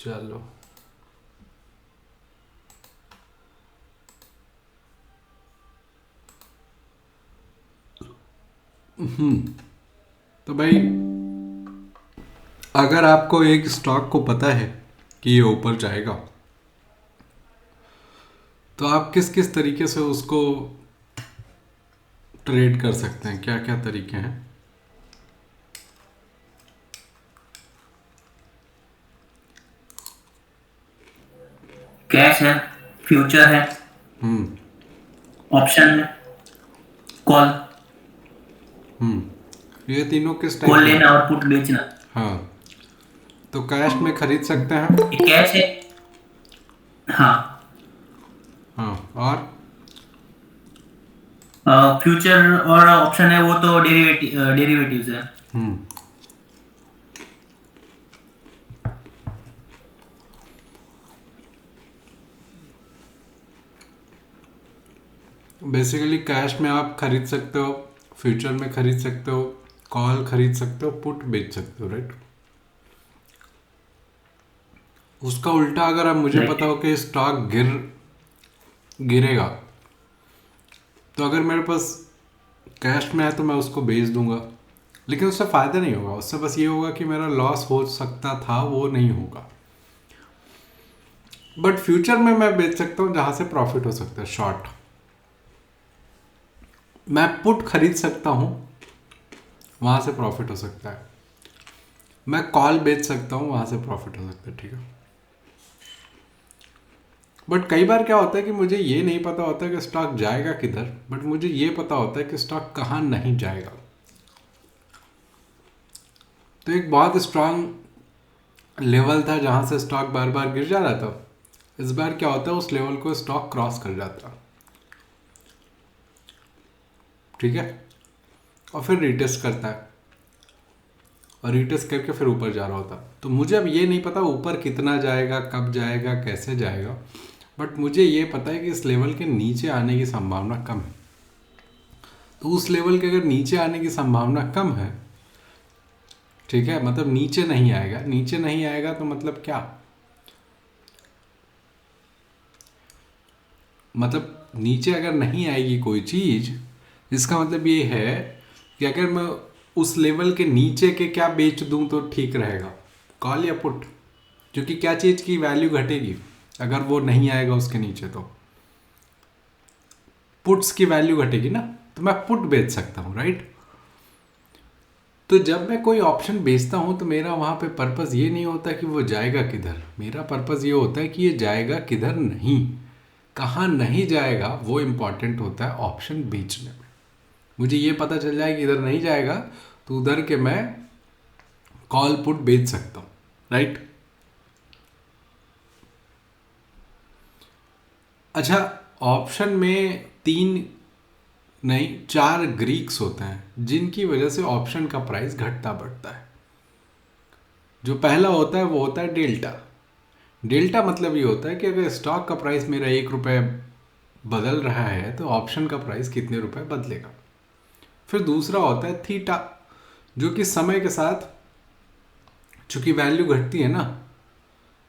चलो। तो भाई, अगर आपको एक स्टॉक को पता है कि ये ऊपर जाएगा, तो आप किस किस तरीके से उसको ट्रेड कर सकते हैं? क्या क्या तरीके हैं? कैश है, फ्यूचर है, हम्म। ऑप्शन है, कॉल। ये तीनों किस टाइप कॉल के लेना होते और हैं? पुट बेचना। हाँ, तो कैश में खरीद सकते हैं। ये कैश है। हाँ। हाँ, और फ्यूचर और ऑप्शन है, वो तो डेरिवेटिव्स है। बेसिकली कैश में आप खरीद सकते हो, फ्यूचर में खरीद सकते हो, कॉल खरीद सकते हो, पुट बेच सकते हो, राइट? उसका उल्टा अगर आप मुझे राइट। पता हो कि स्टॉक गिरेगा, तो अगर मेरे पास कैश में है तो मैं उसको बेच दूंगा, लेकिन उससे फ़ायदा नहीं होगा। उससे बस ये होगा कि मेरा लॉस हो सकता था वो नहीं होगा। बट फ्यूचर में मैं बेच सकता हूँ जहाँ से प्रॉफिट हो सकता है, शॉर्ट। मैं पुट खरीद सकता हूँ, वहाँ से प्रॉफिट हो सकता है। मैं कॉल बेच सकता हूँ, वहाँ से प्रॉफिट हो सकता है, ठीक है। बट कई बार क्या होता है कि मुझे ये नहीं पता होता कि स्टॉक जाएगा किधर, बट मुझे ये पता होता है कि स्टॉक कहाँ नहीं जाएगा। तो एक बहुत स्ट्रांग लेवल था जहाँ से स्टॉक बार बार गिर जा रहा था। इस बार क्या होता है, उस लेवल को स्टॉक क्रॉस कर जाता है, ठीक है, और फिर रिटेस्ट करता है, और रिटेस्ट करके फिर ऊपर जा रहा होता। तो मुझे अब ये नहीं पता ऊपर कितना जाएगा, कब जाएगा, कैसे जाएगा, बट मुझे ये पता है कि इस लेवल के नीचे आने की संभावना कम है। तो उस लेवल के अगर नीचे आने की संभावना कम है, ठीक है, मतलब नीचे नहीं आएगा। नीचे नहीं आएगा तो मतलब क्या? मतलब नीचे अगर नहीं आएगी कोई चीज़, इसका मतलब ये है कि अगर मैं उस लेवल के नीचे के क्या बेच दूं तो ठीक रहेगा, कॉल या पुट? क्योंकि क्या चीज़ की वैल्यू घटेगी अगर वो नहीं आएगा उसके नीचे? तो पुट्स की वैल्यू घटेगी ना, तो मैं पुट बेच सकता हूँ, राइट? तो जब मैं कोई ऑप्शन बेचता हूँ तो मेरा वहाँ पे पर्पज़ ये नहीं होता कि वो जाएगा किधर। मेरा पर्पज़ ये होता है कि ये जाएगा किधर नहीं, कहाँ नहीं जाएगा, वो इम्पॉर्टेंट होता है ऑप्शन बेचने में। मुझे ये पता चल जाए कि इधर नहीं जाएगा, तो उधर के मैं कॉल पुट बेच सकता हूँ, राइट? अच्छा, ऑप्शन में तीन नहीं, चार ग्रीक्स होते हैं जिनकी वजह से ऑप्शन का प्राइस घटता बढ़ता है। जो पहला होता है वो होता है डेल्टा। डेल्टा मतलब ये होता है कि अगर स्टॉक का प्राइस मेरा 1 रुपये बदल रहा है तो ऑप्शन का प्राइस कितने रुपए बदलेगा। फिर दूसरा होता है थीटा, जो कि समय के साथ चूंकि वैल्यू घटती है ना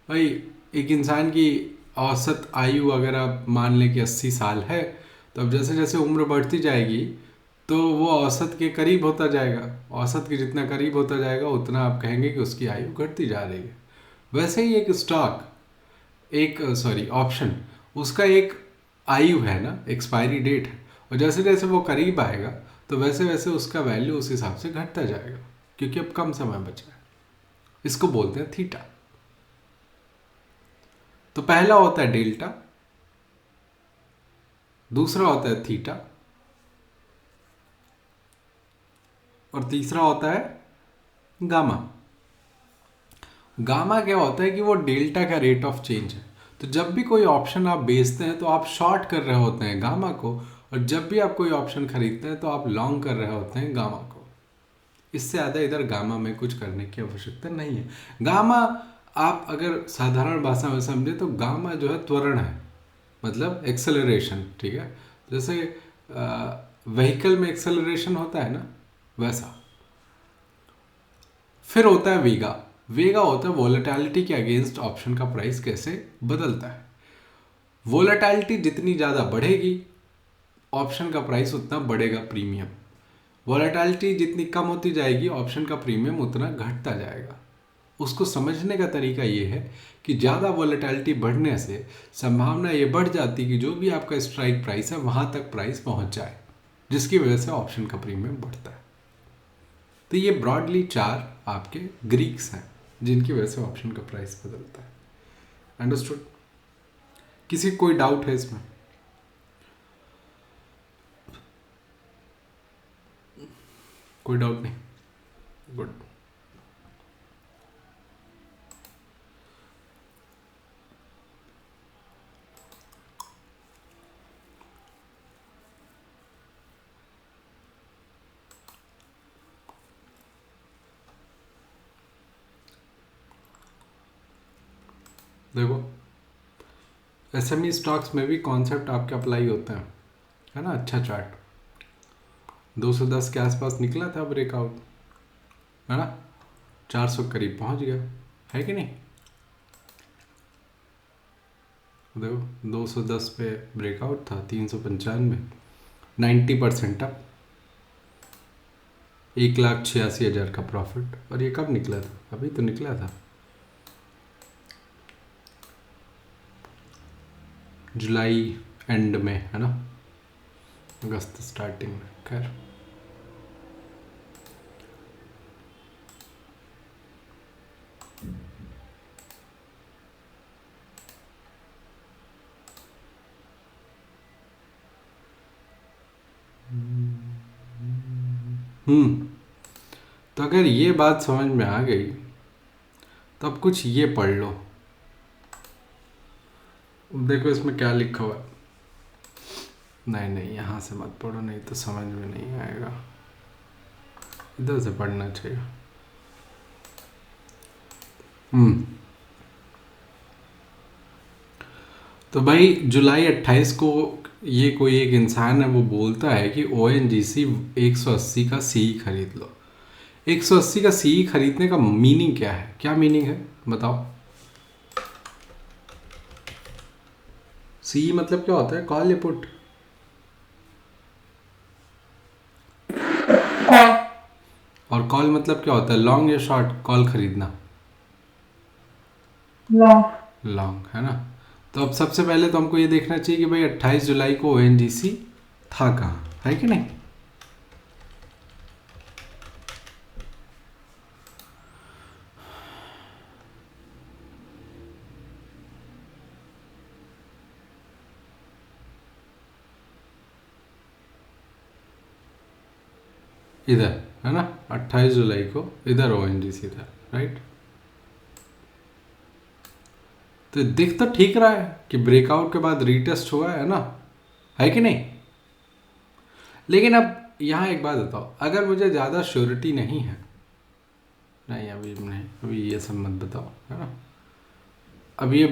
भाई। एक इंसान की औसत आयु अगर आप मान लें कि 80 साल है, तो अब जैसे जैसे उम्र बढ़ती जाएगी तो वो औसत के करीब होता जाएगा। औसत के जितना करीब होता जाएगा उतना आप कहेंगे कि उसकी आयु घटती जा रही है। वैसे ही एक स्टॉक, एक सॉरी ऑप्शन, उसका एक आयु है ना, एक्सपायरी डेट है, और जैसे जैसे वो करीब आएगा तो वैसे वैसे उसका वैल्यू उस हिसाब से घटता जाएगा, क्योंकि अब कम समय बचा है। इसको बोलते हैं थीटा। तो पहला होता है डेल्टा, दूसरा होता है थीटा, और तीसरा होता है गामा। गामा क्या होता है कि वो डेल्टा का रेट ऑफ चेंज है। तो जब भी कोई ऑप्शन आप बेचते हैं तो आप शॉर्ट कर रहे होते हैं गामा को, और जब भी आप कोई ऑप्शन खरीदते हैं तो आप लॉन्ग कर रहे होते हैं गामा को। इससे ज़्यादा इधर गामा में कुछ करने की आवश्यकता नहीं है। गामा, आप अगर साधारण भाषा में समझे तो गामा जो है त्वरण है, मतलब एक्सेलरेशन, ठीक है। जैसे व्हीकल में एक्सेलरेशन होता है ना, वैसा। फिर होता है वीगा। वेगा होता है वोलेटिलिटी के अगेंस्ट ऑप्शन का प्राइस कैसे बदलता है। वोलेटिलिटी जितनी ज़्यादा बढ़ेगी ऑप्शन का प्राइस उतना बढ़ेगा प्रीमियम, वोलेटिलिटी जितनी कम होती जाएगी ऑप्शन का प्रीमियम उतना घटता जाएगा। उसको समझने का तरीका ये है कि ज़्यादा वोलेटिलिटी बढ़ने से संभावना ये बढ़ जाती है कि जो भी आपका स्ट्राइक प्राइस है वहाँ तक प्राइस पहुँच जाए, जिसकी वजह से ऑप्शन का प्रीमियम बढ़ता है। तो ये ब्रॉडली 4 आपके ग्रीक्स हैं जिनकी वजह से ऑप्शन का प्राइस बदलता है। अंडरस्टूड? किसी कोई डाउट है इसमें? कोई डाउट नहीं? गुड। देखो एसएमई स्टॉक्स में भी कॉन्सेप्ट आपके अप्लाई होते हैं, है ना। अच्छा चार्ट 210 के आसपास निकला था ब्रेकआउट, है ना, 400 करीब पहुंच गया, है कि नहीं। देखो 210 पे ब्रेकआउट था, 395, 90% अप, 1,86,000 का प्रॉफिट। और ये कब निकला था? अभी तो निकला था जुलाई एंड में, है ना, अगस्त स्टार्टिंग में। खैर तो अगर ये बात समझ में आ गई तो अब कुछ ये पढ़ लो। देखो इसमें क्या लिखा हुआ है। नहीं नहीं, यहाँ से मत पढ़ो, नहीं तो समझ में नहीं आएगा, इधर से पढ़ना चाहिए। तो भाई जुलाई 28 को ये कोई एक इंसान है वो बोलता है कि ONGC 180 का सी खरीद लो। 180 का सी खरीदने का मीनिंग क्या है? क्या मीनिंग है बताओ। सी मतलब क्या होता है? कॉल या पुट? और कॉल मतलब क्या होता है? लॉन्ग या शॉर्ट? कॉल खरीदना लॉन्ग, है ना। तो अब सबसे पहले तो हमको ये देखना चाहिए कि भाई 28 जुलाई को ONGC था कहाँ, है कि नहीं। इधर, है ना, 28 जुलाई को इधर ONGC था, राइट। तो दिख तो ठीक रहा है कि ब्रेकआउट के बाद रीटेस्ट हुआ है ना, है कि नहीं। लेकिन अब यहाँ एक बात बताओ, अगर मुझे ज़्यादा श्योरिटी नहीं है, नहीं अभी नहीं, अभी ये सब मत बताओ, है ना। अब ये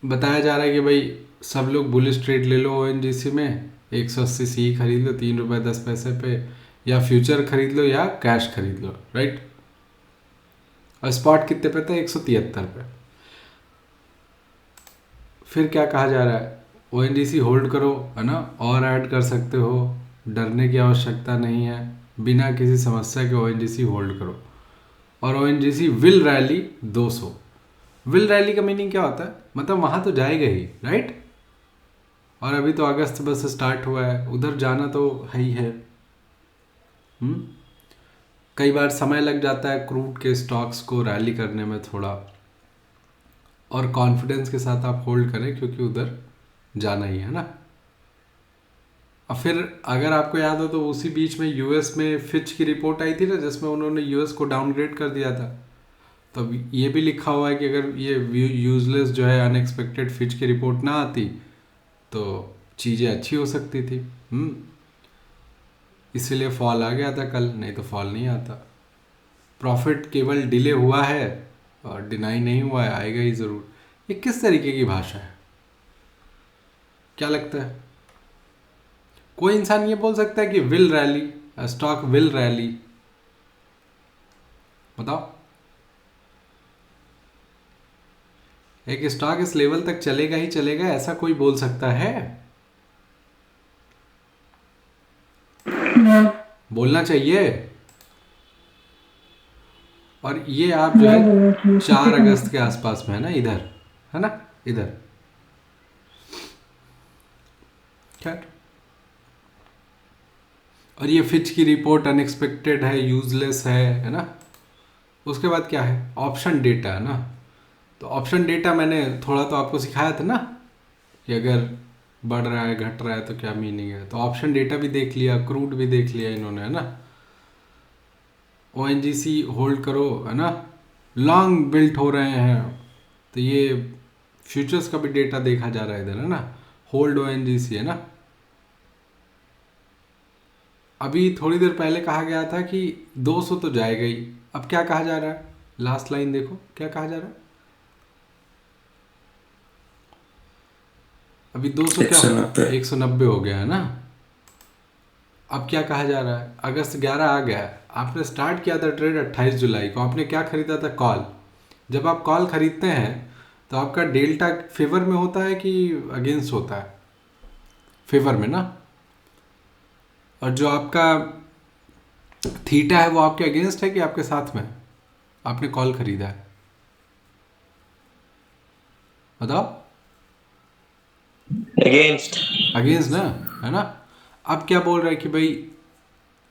बताया जा रहा है कि भाई सब लोग बुलिश ट्रेड ले लो ONGC में, 180 सी खरीद लो 3 रुपये 10 पैसे पे, या फ्यूचर खरीद लो या कैश खरीद लो, राइट। और स्पॉट कितने पे था? 173 पे। फिर क्या कहा जा रहा है? ONGC होल्ड करो, है ना, और ऐड कर सकते हो, डरने की आवश्यकता नहीं है, बिना किसी समस्या के ONGC होल्ड करो। और ONGC will rally 200। Will rally का मीनिंग क्या होता है? मतलब वहाँ तो जाएगा ही, राइट। और अभी तो अगस्त बस स्टार्ट हुआ है, उधर जाना तो है ही है। कई बार समय लग जाता है क्रूड के स्टॉक्स को रैली करने में थोड़ा, और कॉन्फिडेंस के साथ आप होल्ड करें क्योंकि उधर जाना ही है ना। और फिर अगर आपको याद हो तो उसी बीच में यूएस में फिच की रिपोर्ट आई थी ना, जिसमें उन्होंने यूएस को डाउनग्रेड कर दिया था। तो ये भी लिखा हुआ है कि अगर ये यूजलेस जो है अनएक्सपेक्टेड फिच की रिपोर्ट ना आती तो चीज़ें अच्छी हो सकती थी। इसीलिए फॉल आ गया था कल, नहीं तो फॉल नहीं आता। प्रॉफिट केवल डिले हुआ है और डिनाई नहीं हुआ है, आएगा ही ज़रूर। ये किस तरीके की भाषा है? क्या लगता है? कोई इंसान ये बोल सकता है कि will rally, stock will rally? बताओ। एक स्टॉक इस लेवल तक चलेगा ही चलेगा ऐसा कोई बोल सकता है? बोलना चाहिए। और ये आप जो है 4 अगस्त के आसपास में है ना, इधर है ना, इधर। खैर, और ये फिच की रिपोर्ट अनएक्सपेक्टेड है, यूजलेस है ना। उसके बाद क्या है, ऑप्शन डेटा है ना। तो ऑप्शन डेटा मैंने थोड़ा तो आपको सिखाया था ना कि अगर बढ़ रहा है घट रहा है तो क्या मीनिंग है। तो ऑप्शन डेटा भी देख लिया, क्रूड भी देख लिया इन्होंने, है ना। ओएनजीसी होल्ड करो, है ना, लॉन्ग बिल्ट हो रहे हैं। तो ये फ्यूचर्स का भी डेटा देखा जा रहा है इधर, है ना। होल्ड ओएनजीसी, है ना। अभी थोड़ी देर पहले कहा गया था कि 200 तो जाएगा ही। अब क्या कहा जा रहा है, लास्ट लाइन देखो क्या कहा जा रहा है। अभी 200 क्या हो गया, 190 हो गया है ना। अब क्या कहा जा रहा है, अगस्त 11 आ गया है। आपने स्टार्ट किया था ट्रेड 28 जुलाई को, आपने क्या खरीदा था, कॉल। जब आप कॉल खरीदते हैं तो आपका डेल्टा फेवर में होता है कि अगेंस्ट होता है, फेवर में ना। और जो आपका थीटा है वो आपके अगेंस्ट है कि आपके साथ में, आपने कॉल खरीदा है, बताओ। अगेंस्ट। अगेंस्ट ना, है ना। अब क्या बोल रहा है कि भाई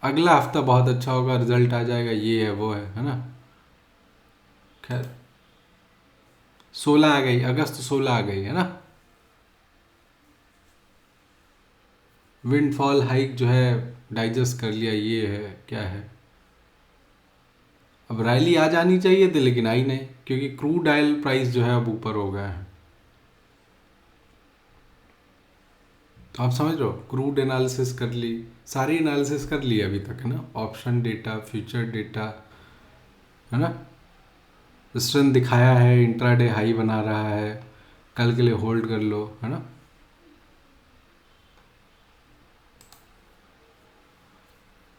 अगला हफ्ता बहुत अच्छा होगा, रिजल्ट आ जाएगा, ये है वो है ना। खैर 16 आ गई, अगस्त 16 आ गई, है ना। विंडफॉल हाइक जो है डाइजेस्ट कर लिया, ये है क्या है। अब रैली आ जानी चाहिए थी लेकिन आई नहीं, क्योंकि क्रूड ऑयल प्राइस जो है अब ऊपर हो गया है। तो आप समझ रहे हो, क्रूड एनालिसिस कर ली, सारी एनालिसिस कर ली अभी तक, है ना। ऑप्शन डेटा, फ्यूचर डेटा, है ना। स्ट्रेंथ दिखाया है, इंट्राडे हाई बना रहा है, कल के लिए होल्ड कर लो, है ना।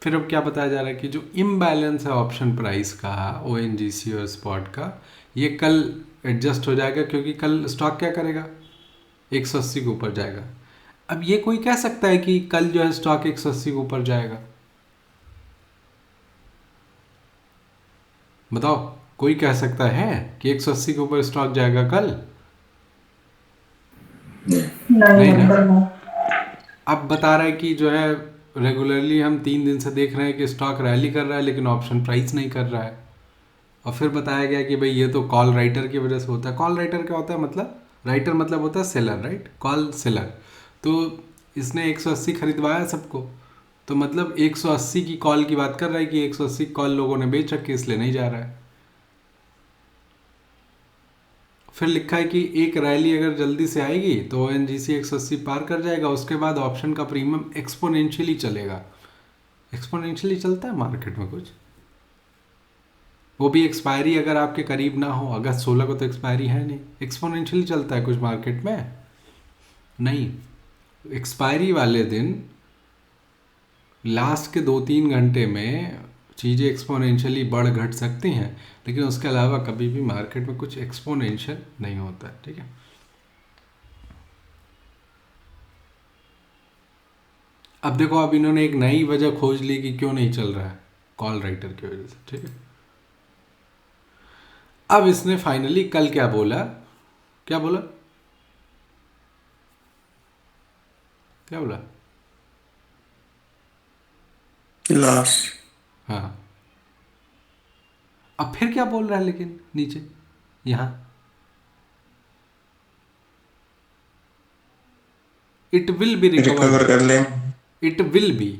फिर अब क्या बताया जा रहा है कि जो इम्बैलेंस है ऑप्शन प्राइस का, ओएनजीसी और स्पॉट का, ये कल एडजस्ट हो जाएगा, क्योंकि कल स्टॉक क्या करेगा, 180 के ऊपर जाएगा। अब ये कोई कह सकता है कि कल जो है स्टॉक 180 के ऊपर जाएगा, बताओ। कोई कह सकता है कि 180 के ऊपर स्टॉक जाएगा कल? नहीं ना। अब बता रहा है कि जो है रेगुलरली हम 3 दिन से देख रहे हैं कि स्टॉक रैली कर रहा है लेकिन ऑप्शन प्राइस नहीं कर रहा है। और फिर बताया गया कि भाई ये तो कॉल राइटर की वजह से होता है। कॉल राइटर क्या होता है, मतलब राइटर मतलब होता है सेलर, राइट, कॉल सेलर। तो इसने 180 खरीदवाया सबको, तो मतलब 180 की कॉल की बात कर रहा है कि 180 कॉल लोगों ने बेच रखी, इसलिए नहीं जा रहा है। फिर लिखा है कि एक रैली अगर जल्दी से आएगी तो ओएनजीसी 180 पार कर जाएगा, उसके बाद ऑप्शन का प्रीमियम एक्सपोनेंशियली चलेगा। एक्सपोनेंशियली चलता है मार्केट में कुछ, वो भी एक्सपायरी अगर आपके करीब ना हो। अगस्त 16 को तो एक्सपायरी है नहीं, एक्सपोनेंशियली चलता है कुछ मार्केट में नहीं। एक्सपायरी वाले दिन लास्ट के 2-3 घंटे में चीज़ें एक्सपोनेंशियली बढ़ घट सकती हैं, लेकिन उसके अलावा कभी भी मार्केट में कुछ एक्सपोनेंशियल नहीं होता है, ठीक है। अब देखो, अब इन्होंने एक नई वजह खोज ली कि क्यों नहीं चल रहा है, कॉल राइटर की वजह से, ठीक है। अब इसने फाइनली कल क्या बोला, क्या बोला, क्या बोला, लॉस। हाँ। अब फिर क्या बोल रहा है लेकिन नीचे यहां, it will be recover recovered. कर ले। इट विल बी,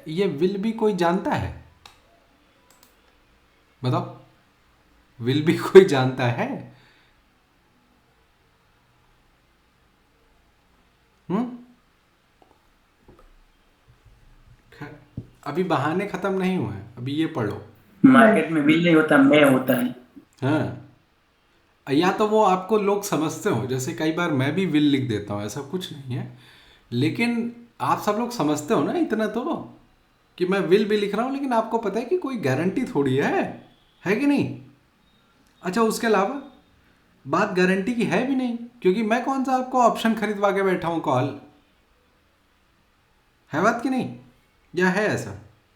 ये विल बी कोई जानता है, बताओ। विल बी कोई जानता है? हम्म। अभी बहाने खत्म नहीं हुए हैं, अभी ये पढ़ो। मार्केट में बिल नहीं होता, मैं होता है। हाँ, या तो वो आपको लोग समझते हो, जैसे कई बार मैं भी विल लिख देता हूँ, ऐसा कुछ नहीं है, लेकिन आप सब लोग समझते हो ना इतना तो, कि मैं विल भी लिख रहा हूँ, लेकिन आपको पता है कि कोई गारंटी थोड़ी है कि नहीं। अच्छा, उसके अलावा बात गारंटी की है भी नहीं, क्योंकि मैं कौन सा आपको ऑप्शन खरीदवा के बैठा हूँ कॉल, है बात कि नहीं? या है ऐसा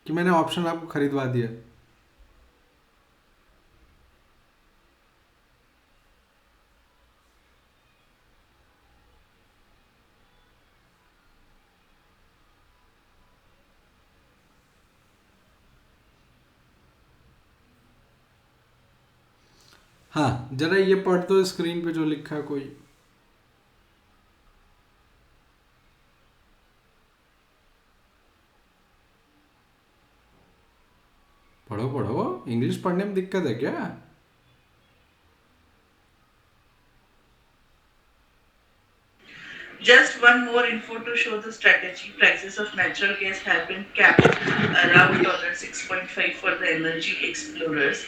कि मैंने ऑप्शन आपको खरीदवा दिया? हाँ, जरा ये पढ़ दो स्क्रीन पे जो लिखा है कोई। पढ़ो पढ़ो, इंग्लिश पढ़ने में दिक्कत है क्या? Just one more info to show the strategy. Prices of natural gas have been capped around $6.5 for the energy explorers.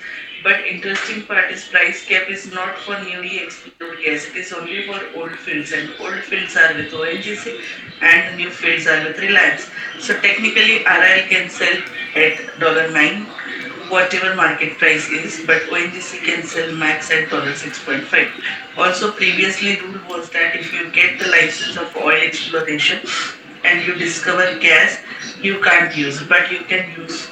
But interesting part is price cap is not for newly explored gas. It is only for old fields, and old fields are with ONGC and new fields are with Reliance. So technically RIL can sell at $9, whatever market price is, but ONGC can sell max at $6.5. Also, previously rule was that if you get the license of oil exploration and you discover gas, you can't use, but you can use.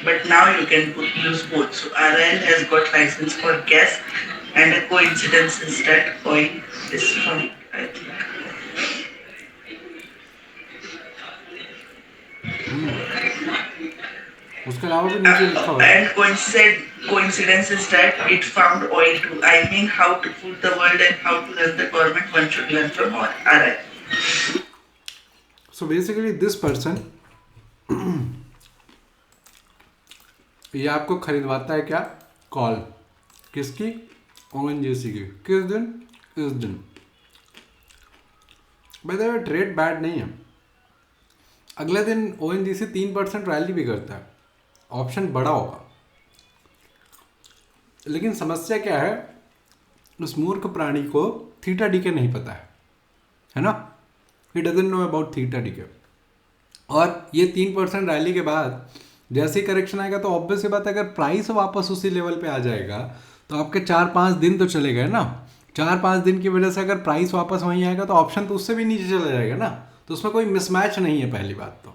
But now you can use both. So RIL has got license for gas, and a coincidence is that oil is from, I think. उसके अलावा भी नीचे लिखा हुआ है। And coincidence is that it found oil too. I mean, how to fool the world and how to run the government, one should learn from RI. So basically this person ये आपको खरीदवाता है क्या? कॉल किसकी? ONGC की। किस दिन? इस दिन। By the way trade bad नहीं है। अगले दिन ONGC 3% रैली भी करता है, ऑप्शन बड़ा होगा। लेकिन समस्या क्या है, उस मूर्ख प्राणी को थीटा डीके नहीं पता है ना? He doesn't know about theta DK. और ये 3% रैली के बाद जैसे ही करेक्शन आएगा तो ऑब्वियस सी बात है, अगर प्राइस वापस उसी लेवल पे आ जाएगा तो आपके 4-5 दिन तो चले गए ना। 4-5 दिन की वजह से अगर प्राइस वापस वहीं आएगा तो ऑप्शन तो उससे भी नीचे चला जाएगा ना। तो उसमें कोई मिसमैच नहीं है। पहली बात तो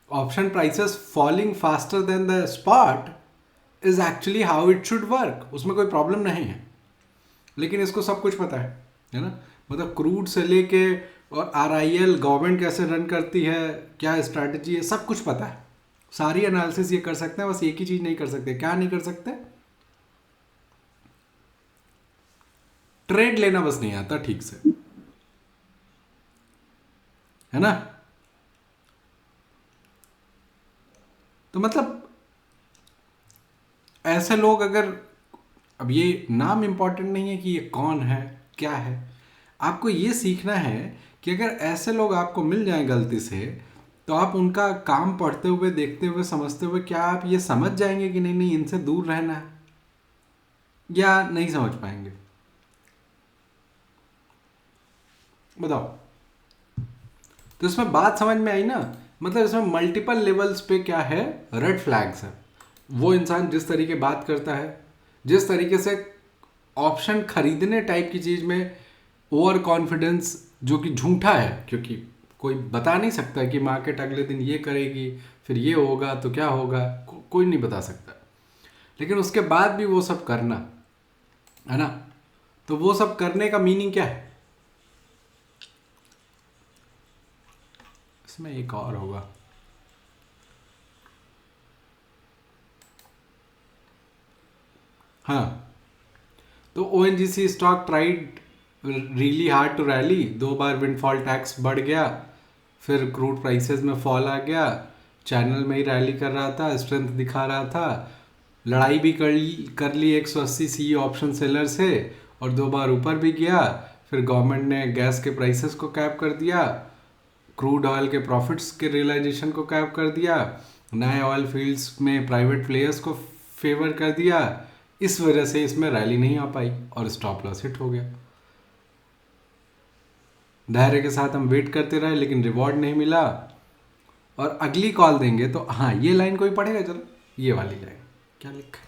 option prices falling faster than the spot is actually how it should work, उसमें कोई प्रॉब्लम नहीं है। लेकिन इसको सब कुछ पता है ना? मतलब क्रूड से लेके और RIL गवर्नमेंट कैसे रन करती है, क्या स्ट्रैटेजी है, सब कुछ पता है। सारी एनालिसिस ये कर सकते हैं, बस एक ही चीज़ नहीं कर सकते। क्या नहीं कर सकते? ट्रेड लेना बस नहीं आता ठीक से, है ना? तो मतलब ऐसे लोग, अगर अब ये नाम इंपॉर्टेंट नहीं है कि ये कौन है क्या है, आपको ये सीखना है कि अगर ऐसे लोग आपको मिल जाएं गलती से, तो आप उनका काम पढ़ते हुए, देखते हुए, समझते हुए क्या आप ये समझ जाएंगे कि नहीं नहीं इनसे दूर रहना है, या नहीं समझ पाएंगे? बताओ। तो इसमें बात समझ में आई ना? मतलब इसमें मल्टीपल लेवल्स पे क्या है, रेड फ्लैग्स है। वो इंसान जिस तरीके बात करता है, जिस तरीके से ऑप्शन खरीदने टाइप की चीज़ में ओवर कॉन्फिडेंस, जो कि झूठा है, क्योंकि कोई बता नहीं सकता कि मार्केट अगले दिन ये करेगी, फिर ये होगा तो क्या होगा, कोई नहीं बता सकता। लेकिन उसके बाद भी वो सब करना, है ना? तो वो सब करने का मीनिंग क्या है? इसमें एक और होगा, हाँ। तो ONGC stock tried really hard to rally. 2 बार विंडफॉल टैक्स बढ़ गया, फिर क्रूड प्राइसेस में फॉल आ गया, चैनल में ही रैली कर रहा था, स्ट्रेंथ दिखा रहा था, लड़ाई भी कर ली 180 CE ऑप्शन सेलर से, और 2 बार ऊपर भी गया। फिर गवर्नमेंट ने गैस के प्राइसेस को कैप कर दिया, क्रूड ऑयल के प्रॉफिट्स के रियलाइजेशन को कैप कर दिया, नए ऑयल फील्ड्स में प्राइवेट प्लेयर्स को फेवर कर दिया। इस वजह से इसमें रैली नहीं आ पाई और स्टॉप लॉस हिट हो गया। धैर्य के साथ हम वेट करते रहे, लेकिन रिवॉर्ड नहीं मिला, और अगली कॉल देंगे तो हाँ, ये लाइन कोई पढ़ेगा? चलो ये वाली लाइन क्या लिखा है?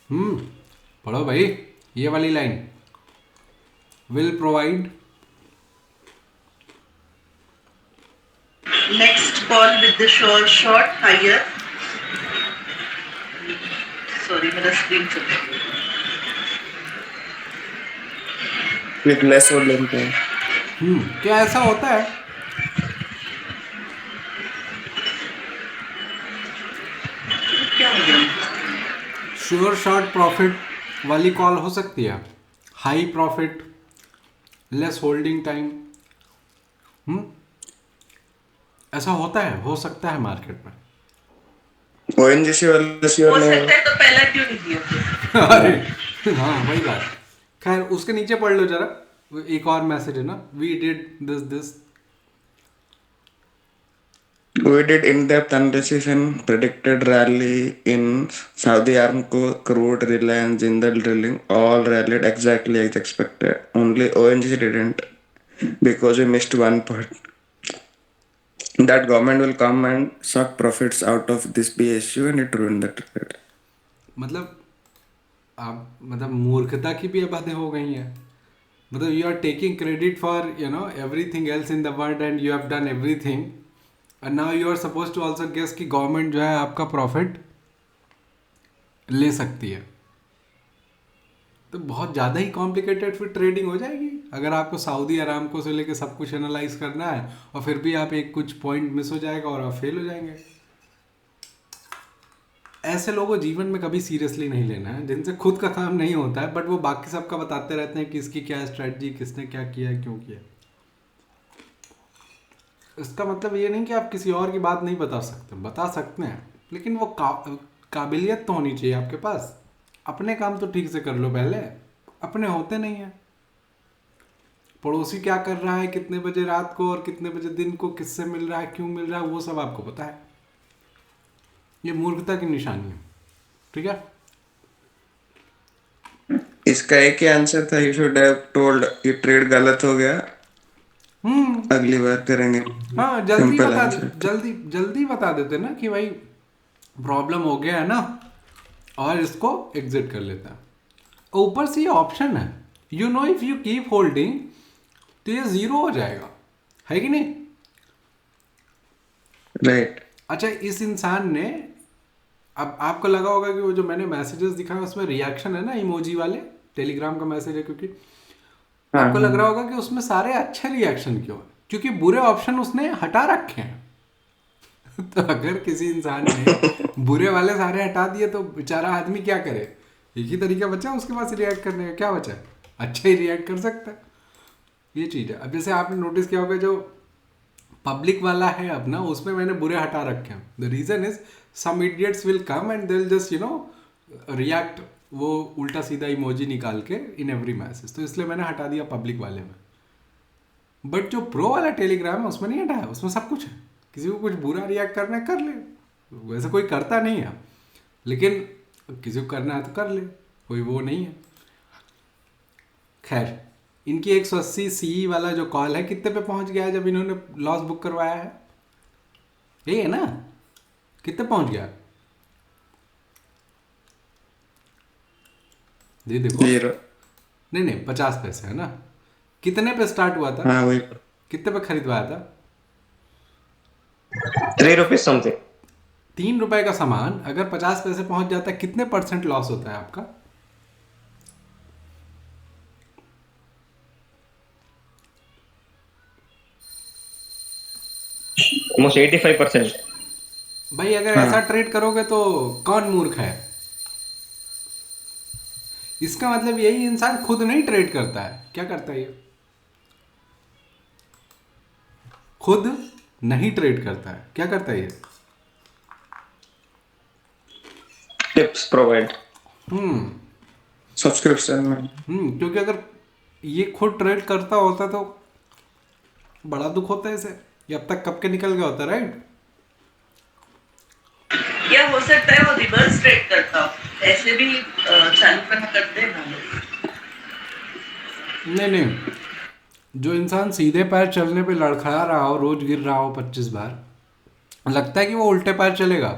हम्म, पढ़ो भाई ये वाली line, will provide. Next call with the short higher. Sorry, मेरा screen चल रहा है. with less holding time. क्या ऐसा होता है? क्या हो गया? श्योर शॉर्ट प्रॉफिट वाली कॉल हो सकती है, high profit, less holding time. ऐसा होता है, हो सकता है मार्केट में। ONGC वाला श्योर हो नहीं सकता होगा। है तो पहला क्यों नहीं दिया फिर? अरे हाँ वही बात। खैर उसके नीचे पढ़ लो जरा, एक और मैसेज है ना, we did this. We did in-depth analysis and predicted rally in Saudi Aramco, crude, Reliance, Jindal Drilling, all rallied exactly as expected. Only ONGC didn't because we missed one part. That government will come and suck profits out of this PSU and it ruined the trade. मतलब आप मतलब मूर्खता की भी बातें हो गई हैं। मतलब you are taking credit for everything else in the world and you have done everything, and now you are suppose to also guess कि गवर्नमेंट जो है आपका प्रॉफिट ले सकती है। तो बहुत ज़्यादा ही कॉम्प्लिकेटेड फिर ट्रेडिंग हो जाएगी अगर आपको सऊदी अरामको से लेके सब कुछ एनालाइज करना है और फिर भी आप एक कुछ पॉइंट मिस हो जाएगा और आप फेल हो जाएंगे। ऐसे लोगों जीवन में कभी सीरियसली नहीं लेना है जिनसे खुद का काम नहीं होता है, बट वो बाकी सबका बताते रहते हैं कि इसकी क्या स्ट्रेटजी, किसने क्या किया है, क्यों किया। इसका मतलब ये नहीं कि आप किसी और की बात नहीं बता सकते, बता सकते हैं, लेकिन वो काबिलियत तो होनी चाहिए आपके पास। अपने काम तो ठीक से कर लो पहले, अपने होते नहीं हैं। पड़ोसी क्या कर रहा है, कितने बजे रात को और कितने बजे दिन को, किससे मिल रहा है, क्यों मिल रहा है, वो सब आपको पता है। ये मूर्खता की निशानी है, ठीक है। इसका एक ही आंसर था, यू शुड हैव टोल्ड ये ट्रेड गलत हो गया, अगली बार करेंगे। हाँ जल्दी सिंपल बता, आंसर। जल्दी बता देते ना कि भाई प्रॉब्लम हो गया है ना, और इसको एग्जिट कर लेता है। ऊपर से ये ऑप्शन है, you know if you keep holding तो ये जीरो हो जाएगा, है कि नहीं। राइट। अच्छा इस इंसान ने, अब आपको लगा होगा कि वो जो मैंने मैसेजेस दिखाए उसमें रिएक्शन है ना, इमोजी वाले, टेलीग्राम का मैसेज है, क्योंकि आपको लग रहा होगा कि उसमें सारे अच्छे रिएक्शन क्यों है, क्योंकि बुरे ऑप्शन उसने हटा रखे हैं। तो अगर किसी इंसान ने बुरे वाले सारे हटा दिए तो बेचारा आदमी क्या करे, एक ही तरीका बचा उसके पास रिएक्ट करने का, क्या बचा है, अच्छा ही रिएक्ट कर सकता है। ये चीज़ है। अब जैसे आपने नोटिस किया होगा जो पब्लिक वाला है अपना, उसमें मैंने बुरे हटा रखे हैं। The reason is some idiots will come and they will just react, वो उल्टा सीधा इमोजी निकाल के इन एवरी मैसेज, तो इसलिए मैंने हटा दिया पब्लिक वाले में। बट जो प्रो वाला टेलीग्राम है उसमें नहीं हटाया, उसमें सब कुछ है। किसी को कुछ बुरा रिएक्ट करना है कर ले, वैसे कोई करता नहीं है, लेकिन किसी को करना है तो कर ले, कोई वो नहीं है। खैर इनकी 180 CE वाला जो कॉल है कितने पे पहुंच गया है जब इन्होंने लॉस बुक करवाया है, यही है ना, कितने पहुंच गया जी देखो। जीरो। नहीं 50 पैसे है ना। कितने पे स्टार्ट हुआ था, हाँ वही। कितने पे खरीदवाया था, 3 rupees something. 3 रुपए का सामान अगर 50 पैसे पहुंच जाता है, कितने % लॉस होता है आपका। Almost 85%. भाई अगर ऐसा ट्रेड करोगे तो कौन मूर्ख है। इसका मतलब यही इंसान खुद नहीं ट्रेड करता है, क्या करता है ये, खुद नहीं ट्रेड करता है, क्या करता है ये। Tips provide. सब्सक्रिप्शन में। क्योंकि अगर ये खुद ट्रेड करता होता तो बड़ा दुख होता है इसे, ये अब तक कब के निकल गया होता, राइट। या हो सकता है वो रिवर्स ट्रेड करता हो, ऐसे भी चालू करना करते हैं ना लोग। नहीं, जो इंसान सीधे पैर चलने पे लड़खड़ा रहा हो, रोज गिर रहा हो 25 बार, लगता है कि वो उल्टे पैर चलेगा।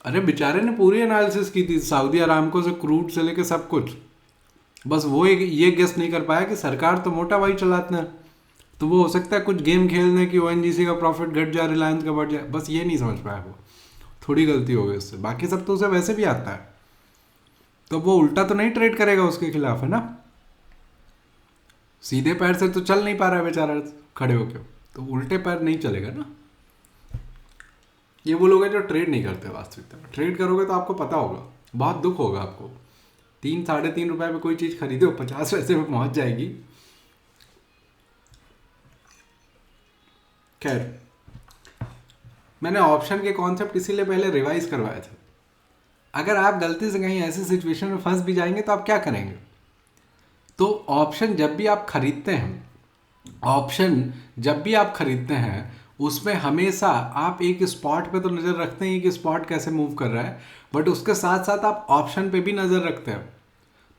अरे बेचारे ने पूरी एनालिसिस की थी सऊदी अरामको से, क्रूड से लेके सब कुछ। बस वो एक ये गेस नहीं कर पाया कि सरकार तो मोटा भाई चलाते हैं, तो वो हो सकता है कुछ गेम खेलने की ओएनजीसी का प्रॉफिट घट जाए, रिलायंस का बढ़ जाए, बस ये नहीं समझ पाया वो। थोड़ी गलती हो गई उससे, बाकी सब तो उसे वैसे भी आता है, तो वो उल्टा तो नहीं ट्रेड करेगा उसके खिलाफ, है ना। सीधे पैर से तो चल नहीं पा रहा है बेचारा खड़े होके, तो उल्टे पैर नहीं चलेगा ना। ये वो लोग हैं जो ट्रेड नहीं करते वास्तविकता में। ट्रेड करोगे तो आपको पता होगा, बहुत दुख होगा आपको। 3-3.5 रुपए में कोई चीज़ खरीदो 50 पैसे में पहुंच जाएगी। खैर, मैंने ऑप्शन के कॉन्सेप्ट इसीलिए पहले रिवाइज करवाए थे। अगर आप गलती से कहीं ऐसी सिचुएशन में फंस भी जाएंगे तो आप क्या करेंगे। तो ऑप्शन जब भी आप खरीदते हैं, उसमें हमेशा आप एक स्पॉट पे तो नज़र रखते हैं कि स्पॉट कैसे मूव कर रहा है, बट उसके साथ साथ आप ऑप्शन पे भी नज़र रखते हैं।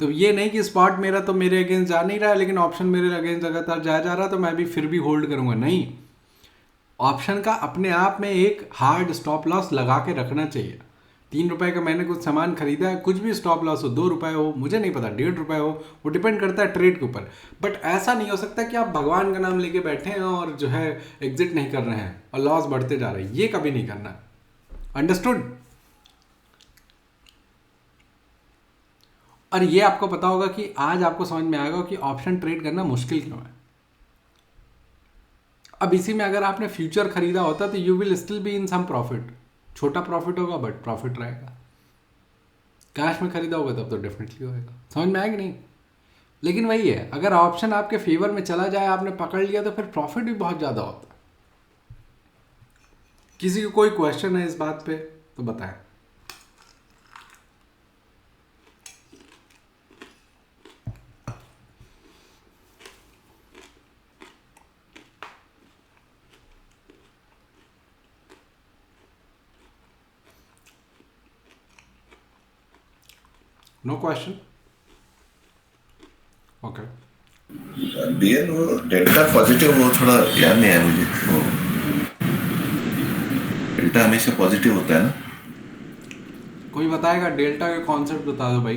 तो ये नहीं कि स्पॉट मेरा तो मेरे अगेंस्ट जा नहीं रहा है, लेकिन ऑप्शन मेरे अगेंस्ट लगातार जा रहा है, तो मैं भी फिर भी होल्ड करूँगा। नहीं, ऑप्शन का अपने आप में एक हार्ड स्टॉप लॉस लगा के रखना चाहिए। 3 रुपए का मैंने कुछ सामान खरीदा है, कुछ भी स्टॉप लॉस हो, 2 रुपए हो, मुझे नहीं पता, 1.5 रुपए हो, वो डिपेंड करता है ट्रेड के ऊपर। बट ऐसा नहीं हो सकता कि आप भगवान का नाम लेके बैठे हैं और जो है एग्जिट नहीं कर रहे हैं और लॉस बढ़ते जा रहे हैं। ये कभी नहीं करना। अंडरस्टूड। और ये आपको पता होगा कि आज आपको समझ में आएगा कि ऑप्शन ट्रेड करना मुश्किल क्यों है। अब इसी में अगर आपने फ्यूचर खरीदा होता तो you will still be in some profit. छोटा प्रॉफिट होगा बट प्रॉफिट रहेगा। कैश में खरीदा होगा तब तो डेफिनेटली होगा। समझ में आएगा नहीं। लेकिन वही है, अगर ऑप्शन आपके फेवर में चला जाए, आपने पकड़ लिया, तो फिर प्रॉफिट भी बहुत ज़्यादा होता है। किसी को कोई क्वेश्चन है इस बात पे तो बताएं। No question. ओके। बीएन वो डेल्टा पॉजिटिव, वो थोड़ा याद नहीं आया मुझे। वो डेल्टा हमेशा पॉजिटिव होता है ना। कोई बताएगा डेल्टा के कॉन्सेप्ट बता दो भाई।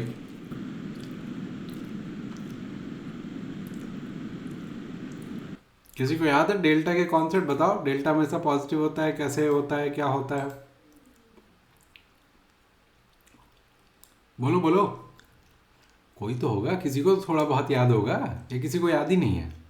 किसी को याद है डेल्टा के कॉन्सेप्ट बताओ। डेल्टा हमेशा पॉजिटिव होता है, कैसे होता है, क्या होता है? बोलो बोलो। कोई तो होगा, किसी को तो थोड़ा बहुत याद होगा, या किसी को याद ही नहीं है।